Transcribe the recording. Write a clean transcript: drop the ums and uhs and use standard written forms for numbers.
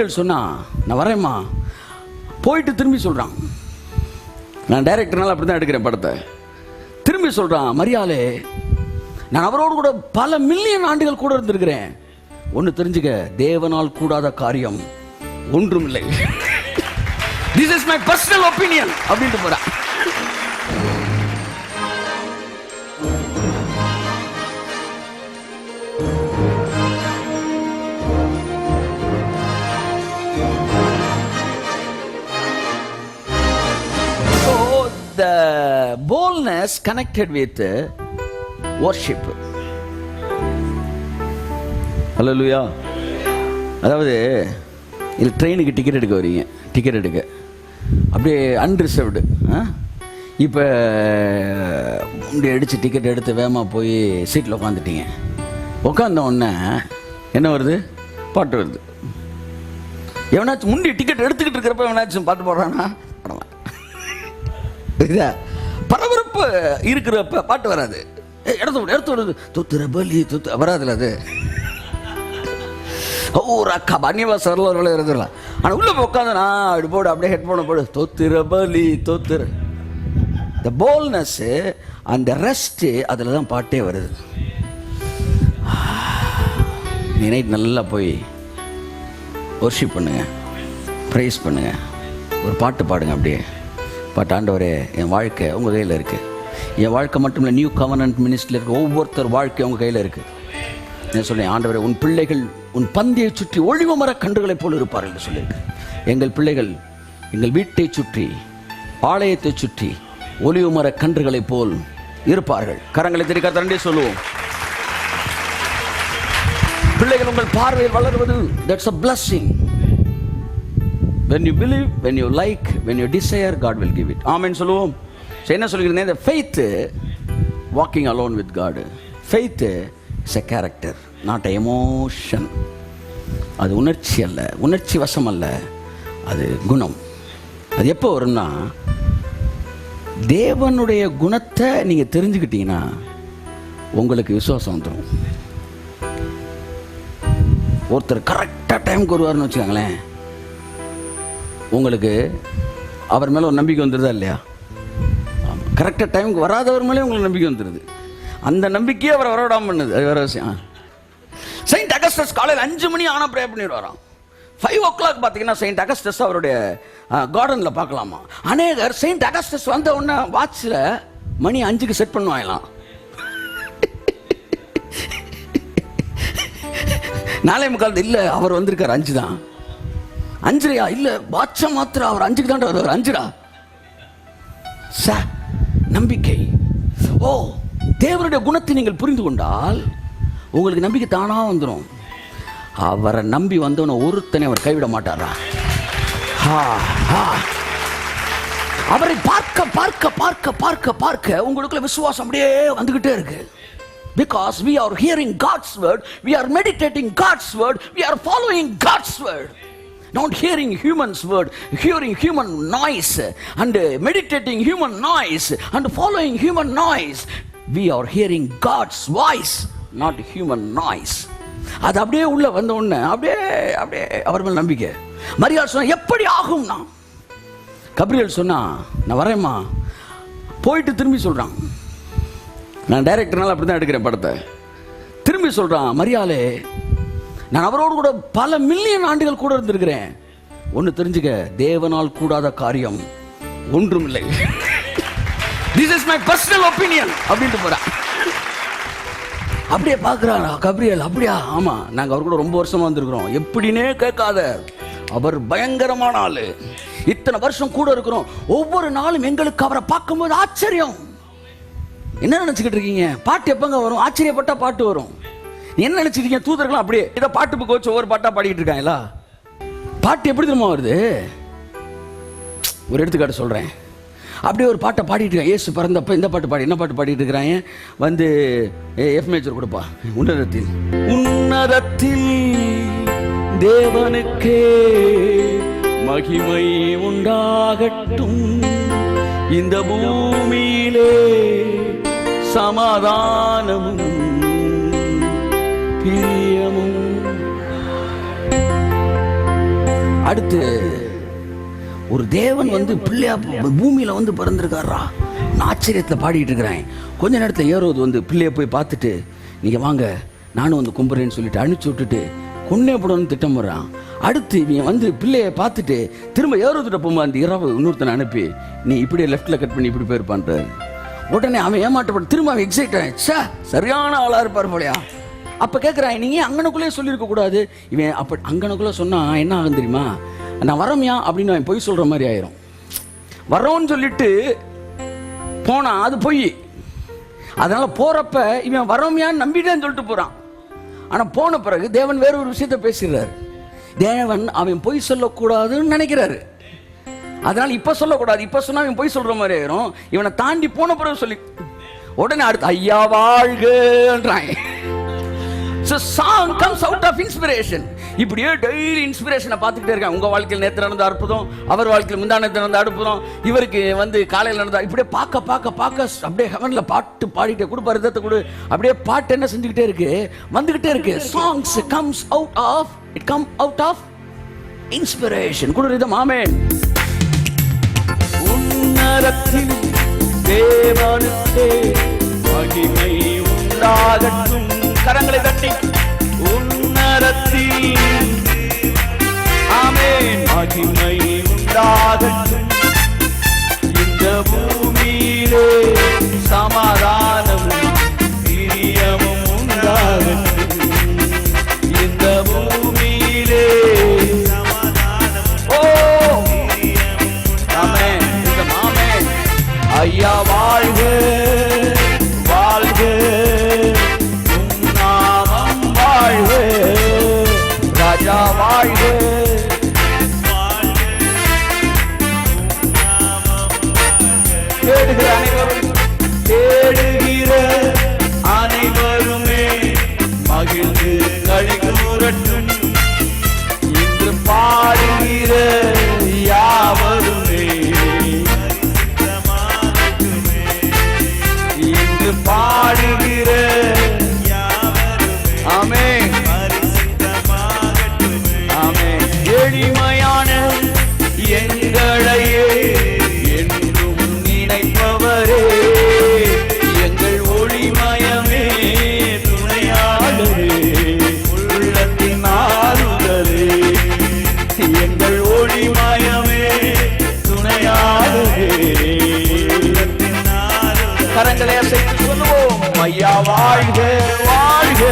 கப்ரியேல் சொன்னா, நான் வரேம்மா. போயிட்டு திரும்பி சொல்றான், நான் டைரக்டர்னால அப்படி தான் எடுக்கிறேன் படத்தை. திரும்பி சொல்றான், மரியாளே, நான் அவரோடு கூட பல மில்லியன் ஆண்டுகள் கூட இருந்திருக்கிறேன். ஒன்று தெரிஞ்சுக்க, தேவனால் கூடாத காரியம் ஒன்றும் இல்லை. This is my personal opinion அப்படின்ட்டு போறான். The boldness connected with worship. Hallelujah. அதாவது இது ட்ரெயினுக்கு டிக்கெட் எடுக்க வரீங்க, டிக்கெட் எடுக்க அப்படியே அன்ரிசர்வ்டு. இப்போ இப்படி அடித்து டிக்கெட் எடுத்து வேகமாக போய் சீட்டில் உட்காந்துட்டீங்க. உட்காந்த உடனே என்ன வருது? பாட்டு வருது. எவனாச்சும் முன்னாடி டிக்கெட் எடுத்துக்கிட்டு இருக்கிறப்ப எவனாச்சும் பாட்டு போடுறானா? பரபரப்பு இருக்கிறப்ப பாட்டு வராது. எடுத்து வருது, தொத்துற பலி தொத்து வராதுல. அது ஒரு அக்கா பன்னிவாசரில் இருந்துடலாம். ஆனால் உள்ள போய் உட்காந்து அப்படி போடு, அப்படியே ஹெட்ஃபோனை போடு, தொத்துற பலி தொத்துற. இந்த போல்னஸ்ஸு அந்த ரெஸ்ட்டு அதில் தான் பாட்டே வருது. நீ நைட் நல்லா போய் வொர்ஷிப் பண்ணுங்க, ப்ரைஸ் பண்ணுங்க, ஒரு பாட்டு பாடுங்க. அப்படியே பாட்டு, ஆண்டவரே என் வாழ்க்கை உங்கள் கையில் இருக்குது. என் வாழ்க்கை மட்டும் இல்லை, நியூ கவர்னன்ட் மினிஸ்ட்ரியில் இருக்க ஒவ்வொருத்தர் வாழ்க்கை உங்கள் கையில் இருக்குது. நான் சொல்கிறேன், ஆண்டவரே உன் பிள்ளைகள் உன் பந்தியை சுற்றி ஒளிவு மர கன்றுகளைப் போல் இருப்பார்கள் என்று சொல்லியிருக்கு. எங்கள் பிள்ளைகள் எங்கள் வீட்டை சுற்றி, ஆலயத்தை சுற்றி ஒளிவு மர கன்றுகளைப் போல் இருப்பார்கள். கரங்களை திரிக்க தரண்டே சொல்லுவோம். பிள்ளைகள் உங்கள் பார்வையில் வளர்வது, that's a blessing. When you believe, when you like, when you desire, God will give it. Amen சொல்லுவோம். என்ன சொல்கிறேன்? The faith, walking alone with God. Faith is a character, not an emotion. அது உணர்ச்சி அல்ல, உணர்ச்சி வசம் அல்ல, அது குணம். அது எப்போ வரும்னா, தேவனுடைய குணத்தை நீங்கள் தெரிஞ்சுக்கிட்டீங்கன்னா உங்களுக்கு விசுவாசம் வந்துடும். ஒருத்தர் கரெக்டாக டைமுக்கு வருவார்னு வச்சுக்கோங்களேன், உங்களுக்கு அவர் மேலே ஒரு நம்பிக்கை வந்துடுதா இல்லையா? கரெக்டாக டைமுக்கு வராதவர் மேலே உங்களுக்கு நம்பிக்கை வந்துடுது. அந்த நம்பிக்கையே அவரை வரவிடாமல் பண்ணுது. அது வேறு விஷயம். செயின்ட் அகஸ்டஸ் காலையில் 5 மணி ஆனால் ப்ரே பண்ணிட்டு வரோம். 5 o'clock பார்த்தீங்கன்னா செயின்ட் அகஸ்டஸ் அவருடைய கார்டனில் பார்க்கலாமா. அநேகர் செயின்ட் அகஸ்டஸ் வந்த உடனே வாட்சில் மணி 5க்கு செட் பண்ணுவாங்களாம். 4:45 இல்லை, அவர் வந்திருக்கார் 5 தான். 5:30 இல்லை, வாட்ச மாத்திர அவர் 5க்கு தான் வருவார். 5டா நம்பிக்கை. ஓ, தேவனுடைய குணத்தை நீங்கள் புரிந்து கொண்டால் உங்களுக்கு நம்பிக்கை தானாக வந்துடும். அவரை நம்பி வந்தவன ஒருத்தனை அவர் கைவிட மாட்டாரா? அவரை பார்க்க பார்க்க பார்க்க பார்க்க பார்க்க உங்களுக்குள்ள விசுவாசம் அப்படியே வந்துகிட்டே இருக்கு. Because we are hearing God's word, we are meditating God's word, we are following God's word. Not hearing human's word, hearing human noise and meditating human noise and following human noise. We are hearing God's voice, not human noise. அது அப்படியே உள்ள வந்த உடனே அப்படியே அப்படியே அவர் மேல் நம்பிக்கை. மரியாள் சொன்னா, எப்படி ஆகும்னா, கப்ரியேல் சொன்னா, நான் வரேம்மா. போயிட்டு திரும்பி சொல்றான், நான் டைரக்டர்னால அப்படி தான் எடுக்கிறேன் படத்தை. திரும்பி சொல்றான், மரியாளே, நான் அவரோடு கூட பல மில்லியன் ஆண்டுகள் கூட இருந்திருக்கிறேன். ஒன்று தெரிஞ்சுக்க, தேவனால் கூடாத காரியம் ஒன்றும் இல்லை. This is my personal opinion அப்படின்ட்டு போறான். அப்படியே பார்க்குறான் கப்ரியேல். அப்படியா? ஆமாம், நாங்கள் அவர் கூட ரொம்ப வருஷமாக வந்திருக்கிறோம். எப்படின்னே கேட்காத, அவர் பயங்கரமான ஆள். இத்தனை வருஷம் கூட இருக்கிறோம். ஒவ்வொரு நாளும் எங்களுக்கு அவரை பார்க்கும்போது ஆச்சரியம். என்ன நினச்சிக்கிட்டு இருக்கீங்க? பாட்டு எப்பங்க வரும்? ஆச்சரியப்பட்டா பாட்டு வரும். என்ன நினைச்சிருக்கீங்க? தூதர்கள் அப்படியே இதை பாட்டு புக்கு வச்சு ஒவ்வொரு பாட்டா பாடிக்கிட்டு இருக்காங்களா? பாட்டு எப்படி தெரியுமா வருது? ஒரு எடுத்துக்காட்டு சொல்றேன். அப்படியே ஒரு பாட்டை பாடிட்டு இருக்கான். இயேசு பிறந்தப்ப இந்த பாட்டு பாடி, என்ன பாட்டு பாடிட்டு இருக்கிறாங்க வந்து, எஃப் மேஜர் கொடுப்பா. உன்னதத்தில் உன்னதத்தில் தேவனுக்கே மகிமை உண்டாகட்டும், இந்த பூமியிலே சமாதானமும் பிரியமும். அடுத்து ஒரு தேவன் வந்து பிள்ளையா பூமியில வந்து பிறந்திருக்காரா, நான் ஆச்சரியத்தில் பாடிட்டு இருக்கிறேன். கொஞ்ச நேரத்தில் ஏரோது வந்து பிள்ளைய போய் பார்த்துட்டு நீங்க வாங்க நானும் வந்து கும்புறேன்னு சொல்லிட்டு அனுப்பிச்சு விட்டுட்டு கொன்னே போடணும்னு திட்டம் போடுறான். அடுத்து இவன் வந்து பிள்ளைய பார்த்துட்டு திரும்ப ஏரோதுட்ட போகும்போது அந்த இரவு இன்னொருத்தனை அனுப்பி நீ இப்படியே லெஃப்ட்ல கட் பண்ணி இப்படி போயிருப்பான்றாரு. உடனே அவன் ஏமாற்றப்பட்டு திரும்ப அவன் எக்ஸைட் ஆயிடுச்சா, சரியான ஆளா இருப்பார் போலையா. அப்ப கேட்கிறான், நீங்க அங்கனுக்குள்ளே சொல்லியிருக்க கூடாது. இவன் அப்ப அங்கனுக்குள்ள சொன்னா என்ன ஆகும் தெரியுமா, நான் வரோம்யா அப்படின்னு அவன் பொய் சொல்ற மாதிரி ஆயிரும். வரோன்னு சொல்லிட்டு போனா அது பொய். அதனால போறப்ப இவன் வரோம்யான்னு நம்பிட்டேன்னு சொல்லிட்டு போறான். ஆனா போன பிறகு தேவன் வேற ஒரு விஷயத்த பேசுறாரு. தேவன் அவன் பொய் சொல்லக்கூடாதுன்னு நினைக்கிறாரு. அதனால இப்ப சொல்லக்கூடாது, இப்ப சொன்னா அவன் பொய் சொல்ற மாதிரி ஆயிரும். இவனை தாண்டி போன பிறகு சொல்லி உடனே அடுத்து ஐயா வாழ்கன்றான். So song comes out of inspiration. இப்படியே டெய்லி இன்ஸ்பிரேஷனை பார்த்துக்கிட்டே இருக்காங்க. உங்க வாழ்க்கையில் நேற்று நடந்த அற்புதம், அவர் வாழ்க்கையில் முந்தா நேற்று நடந்த அற்புதம், இவருக்கு வந்து காலையில் நடந்த, இப்படியே பார்க்க பார்க்க பார்க்க அப்படியே ஹெவன்ல பாட்டு பாடிட்டே கூட பரிதத்தை கூட அப்படியே பாட்டு என்ன செஞ்சுக்கிட்டே இருக்கு, வந்துகிட்டே இருக்கு. Songs comes out of, it come out of inspiration. கூட ரிதம். ஆமென். உன்னதத்தில் தேவனுக்கே மகிமை உண்டாகட்டும். கரங்களை தட்டி உன்னதத்தில் ஆமென் மகிமை உண்டாகட்டும். இந்த பூமியிலே சமாதானமும் பிரியமும் உண்டாகட்டும். இந்த பூமியிலே ஓ ஆமென். இந்த ஆமென். ஐயா வாழ்க வாழ்க, ராஜா வாழ்க. தேடுகிற அனைவருமே மகிழ்ந்து களி கூறட்டும். இன்று பாடுகிற யாவருமே இன்று பாடுகிற ஆமென் ஆமென். எளிமையான எங்களையே என்றும் நினைப்பவரே, எங்கள் ஒளிமயமே துணையாளரே, உள்ளத்தின் ஆறுதலே, எங்கள் ஒளிமயமே துணையாளரே. கரங்களை அசைத்து சொல்லுவோம் ஐயா வாழ்க வாழ்க.